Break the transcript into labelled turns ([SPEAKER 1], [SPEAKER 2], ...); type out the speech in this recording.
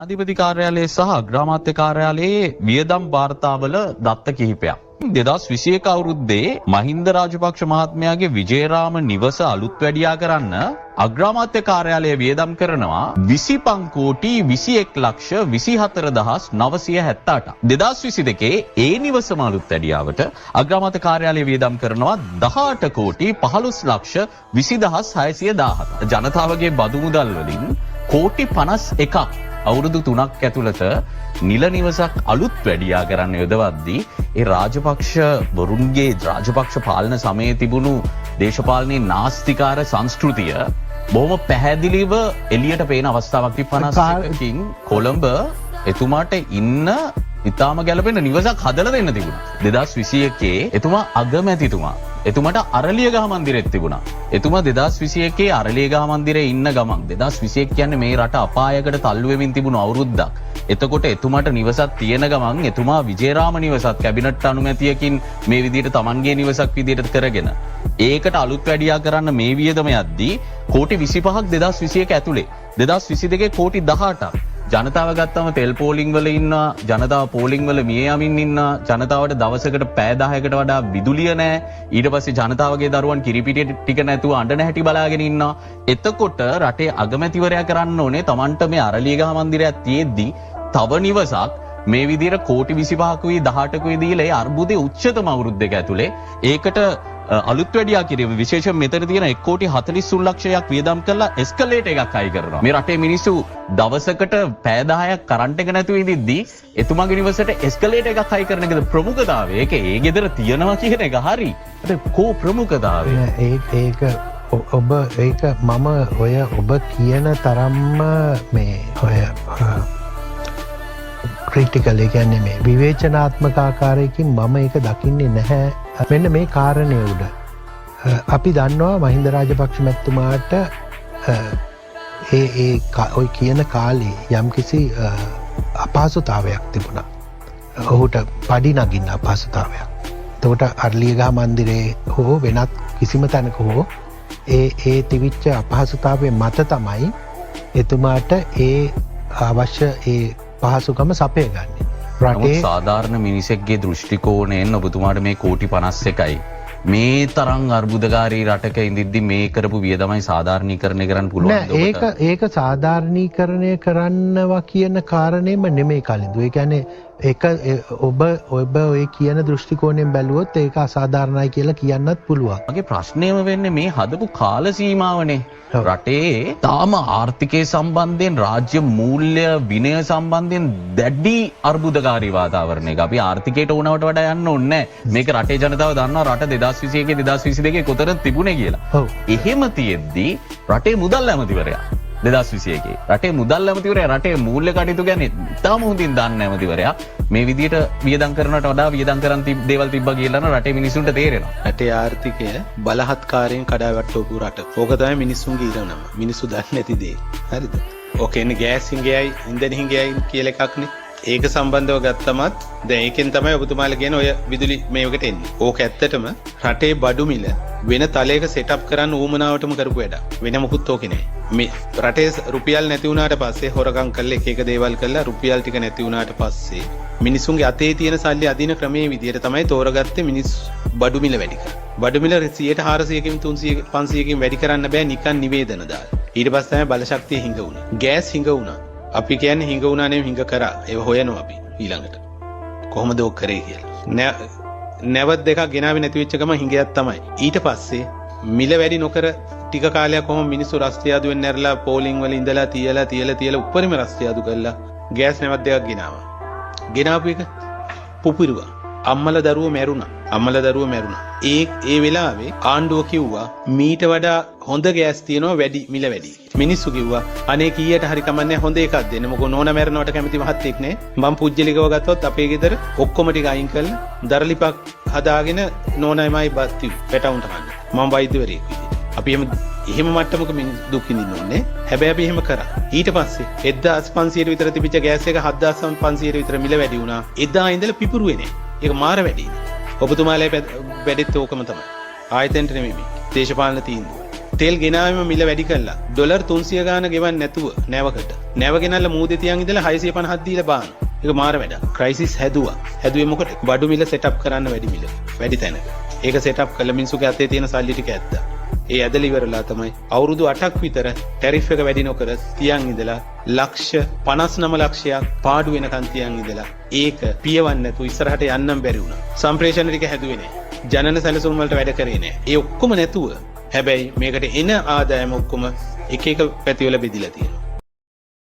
[SPEAKER 1] අධිපති කාර්යාලයේ සහ අග්‍රාමාත්‍ය කාර්යාලයේ වියදම් වාර්තාවල දත්ත කිහිපයක්. 2021 අවුරුද්දේ මහින්ද රාජපක්ෂ මහත්මයාගේ විජේරාම නිවස අලුත් වැඩියා කරන්න අග්‍රාමාත්‍ය කාර්යාලය වියදම් කරනවා 25 කෝටි 21 ලක්ෂ 24978ක්. 2022 ඒ නිවසම අලුත් වැඩියාවට අග්‍රාමාත්‍ය කාර්යාලය වියදම් කරනවා 18 කෝටි 15 ලක්ෂ 20617ක්. ජනතාවගේ බදු මුදල් වලින් කෝටි 51ක් අවුරුදු 3ක් ඇතුළත නිල නිවසක් අලුත් වැඩියා කරන්න යොදවද්දී ඒ රාජපක්ෂ වරුන්ගේ රාජපක්ෂ පාලන සමයේ තිබුණු දේශපාලනයේ නාස්තිකාර සංස්කෘතිය බොහොම පැහැදිලිව එළියට පේන අවස්ථාවක් 51කින් කොළඹ එතුමාට ඉන්න ඉතාම ගැලපෙන නිවසක් හදලා දෙන්න තිබුණා. 2021 එතුමා අගමැතිතුමා එතුමාට අරලියගහ මන්දිරෙත් තිබුණා. එතුමා 2021 අරලියගහ මන්දිරේ ඉන්න ගමන් 2021 කියන්නේ මේ රට අපායකට තල්ලු වෙමින් තිබුණු අවුරුද්දක්. එතකොට එතුමාට නිවසක් තියෙන ගමන් එතුමා විජේරාම නිවසත් කැබිනට් අනුමැතියකින් මේ විදිහට Tamanගේ නිවසක් විදිහට කරගෙන ඒකට අලුත් වැඩියා කරන්න මේ වියදම යද්දී කෝටි 25ක් 2021 ඇතුලේ 2022 කෝටි 18ක් ජනතාව ගත්තම තෙල් පෝලිං වල ඉන්න ජනතාව පෝලිං වල මිය යමින් ඉන්න ජනතාවට දවසකට පැය 10කට වඩා විදුලිය නැහැ ඊට පස්සේ ජනතාවගේ දරුවන් කිරිපිටි ටික නැතුව අඬන හැටි බලාගෙන ඉන්නවා එතකොට රටේ අගමැතිවරයා කරන්න ඕනේ Tamanට මේ අරලියගහ මන්දිරයක් තියෙද්දි තව නිවසක් මේ විදිහට කෝටි 25කුයි 18කුයි දීලා ඒ අර්බුදයේ උච්චතම අවුරුදු දෙක ඇතුලේ ඒකට අලුත් වැඩියා කිරීම විශේෂයෙන් මෙතන තියෙන 1 කෝටි 43 ලක්ෂයක් වියදම් කරලා එස්කලේටර් එකක් අය කරනවා. මේ රටේ මිනිස්සු දවසකට පැය 10ක් කරන්ට් එක නැතුව ඉඳිද්දී එතුමාගේ නිවසට එස්කලේටර් එකක් අය කරන එකද ප්‍රමුඛතාවය. ඒක ඒ ගෙදර තියනවා කියන එක හරි. කෝ ප්‍රමුඛතාවය?
[SPEAKER 2] ඒක ඔබ ඒක මම ඔය ඔබ කියන තරම්ම මේ ඔය ක්‍රිටිකල් ඒ කියන්නේ මේ විවේචනාත්මක ආකාරයකින් මම ඒක දකින්නේ නැහැ. මෙන්න මේ කාරණය උඩ අපි දන්නවා මහින්ද රාජපක්ෂ මැතිතුමාට ඔය කියන කාලේ යම්කිසි අපහසුතාවයක් තිබුණා. ඔහුට පඩි නගින්න අපහසුතාවයක්. එතකොට අරලියගහ මන්දිරේ හෝ වෙනත් කිසිම තැනක හෝ ඒ තිවිච්ච අපහසුතාවයේ මත තමයි එතුමාට ඒ අවශ්‍ය ඒ පහසුකම සපය ගන්න.
[SPEAKER 1] රටේ සාධාරණ මිනිසෙක්ගේ දෘෂ්ටි කෝණයෙන් ඔබතුමාට මේ කෝටි 51යි මේ තරම් අර්බුදකාරී රටක ඉඳිද්දි මේ කරපු වියදමයි සාධාරණීකරණය කරන්න පුළුවන්.
[SPEAKER 2] ඒක සාධාරණීකරණය කරන්නවා කියන කාරණේම නෙමෙයි කලින්දු. ඒ කියන්නේ ඒක ඔබ ඔය කියන දෘෂ්ටි කෝණයෙන් බැලුවොත් ඒක අසාධාරණයි කියලා කියන්නත් පුළුවන්.
[SPEAKER 1] මගේ ප්‍රශ්නයම වෙන්නේ මේ හදපු කාල සීමාවනේ. රටේ තාම ආර්ථිකය සම්බන්ධයෙන් රාජ්‍ය මූල්‍ය විනය සම්බන්ධයෙන් දැඩි අර්බුදකාරී වාතාවරණයක අපි ආර්ථිකයට ඕනවට වඩා යන්න ඕනේ නැහැ. මේක රටේ ජනතාව දන්නවා රට 2021 2022 කොතරම් තිබුණේ කියලා. එහෙම තියෙද්දි රටේ මුදල් ඇමතිවරයා 2021 රටේ මුදල් ඇමතිවරයා රටේ මූල්‍ය කටයුතු ගැන ඉතාම හොඳින් දන්න ඇමතිවරයා මේ විදිහට වියදම් කරනට වඩා වියදම් කරන් දේවල් තිබ්බා කියලා නම් රටේ මිනිස්සුන්ට තේරෙනවා.
[SPEAKER 3] රටේ ආර්ථිකය බලහත්කාරයෙන් කඩාවැටවපු රට. ඕක තමයි මිනිස්සුන්ගේ ඉරණම. මිනිස්සු දන්නේ නැති දේ. හරිද? ඕකෙන්නේ ගෑස් හිඟයයි ඉන්ධන හිඟයයි කියලා එකක්නේ. ඒක සම්බන්ධව ගත්තමත් දැන් ඒකෙන් තමයි ඔබතුමාලා කියන ඔය විදුලි මේවකට එන්නේ. ඕක ඇත්තටම රටේ බඩු මිල වෙන තලයක සෙටප් කරන්න ඌමනාවටම කරපු වැඩක්. වෙන මොකුත් ඕකේ නෑ. මේ රටේ රුපියල් නැති වුණාට පස්සේ හොරගම් කරලා එක දේවල් කරලා රුපියල් ටික නැති වුණාට පස්සේ මිනිසුන්ගේ අතේ තියෙන සල්ලි අදින ක්‍රමයේ විදියට තමයි තෝරගත්තේ මිනිස් බඩු මිල වැඩි කරා. බඩු මිල 100ට 400කින් 300 500කින් වැඩි කරන්න බෑ නිකන් නිවේදන දාලා. ඊට පස්සේ තමයි බලශක්තිය හිඟ වුණේ. ගෑස් හිඟ වුණා. අපි කියන්නේ හිඟ වුණා නෙවෙයි හිඟ කරා. ඒව හොයනවා අපි ඊළඟට. කොහොමද ඔක් කරේ කියලා. නැවත් දෙකක් ගෙනාවේ නැති වෙච්ච ගම හිඟයක් තමයි. ඊට පස්සේ මිල වැඩි නොකර ටික කාලයක් කොහොම මිනිස්සු රස්තියාදු වෙන්න ඇරලා පෝලිං වල ඉඳලා තියලා උඩරිම රස්තියාදු කරලා ගෑස් නැවත් දෙකක් ගෙනාවා. ගෙනාපු එක පුපුරුවා. අම්මලා දරුවෝ මැරුණා. ඒ වෙලාවේ ආණ්ඩුව කිව්වා මීට වඩා හොඳ ගෑස් තියෙනවා වැඩි මිල වැඩි. මිනිස්සු කිව්වා අනේ කීයට හරි කමන්නේ හොඳ එකක් දෙන්න. මොකෝ නෝනා මැරෙනවට කැමති මහත්තයෙක් නේ. මම පුජ්‍යලිකව ගත්තොත් අපේ ගෙදර ඔක්කොම ටික අයින් කරලා දරලිපක් හදාගෙන නෝනායිමයි බත්ති පැටවුන්ට කන්න. මම වෛද්‍යවරයෙක් විදිහට. අපි එහෙම මට්ටමක දුක් විඳින්න ඕනේ. හැබැයි අපි එහෙම කරා. ඊට පස්සේ 1500 විතර තිබිච්ච ගෑස් එක 7500 විතර මිල වැඩි වුණා. එදා ඉඳලා පිපුරුවේ නෑ. ඒක මාර වැඩි. ඔබතුමාලා වැඩිත් ඕකම තමයි. ආයතනට නෙමෙයි. දේශපාලන තීන්දුව. තෙල් ගෙනාවෙම මිල වැඩි කළා. ඩොලර් 300 ගාන ගෙවන්න නැතුව නැවකට. නැව ගෙනල්ලා මූදේ තියන් ඉඳලා 650ක් දීලා බාන. ඒක මාර වැඩක්. ක්‍රයිසිස් හැදුවා. හැදුවේ මොකටද? බඩු මිල සෙටප් කරන්න වැඩි මිල. වැඩි තැනක. ඒක සෙටප් කළ මිනිස්සුගේ අතේ තියෙන සල්ලි ටික ඇත්තා. ඒ ඇදලා ඉවරලා තමයි අවුරුදු 8ක් විතර ටැරිෆ් එක වැඩි නොකර තියන් ඉඳලා ලක්ෂ 59 ලක්ෂයක් පාඩු වෙනකන් තියන් ඉඳලා ඒක පියවන්න නැතුව ඉස්සරහට යන්නම් බැරි වුණා. සම්ප්‍රේෂණ ටික හැදුවේ නෑ. ජනන සැලසුම් වලට වැඩ කරේ නෑ. ඒ ඔක්කොම නැතුව හැබැයි මේකට එන ආදායම ඔක්කොම එක එක පැතිවල බෙදිලා තියෙනවා.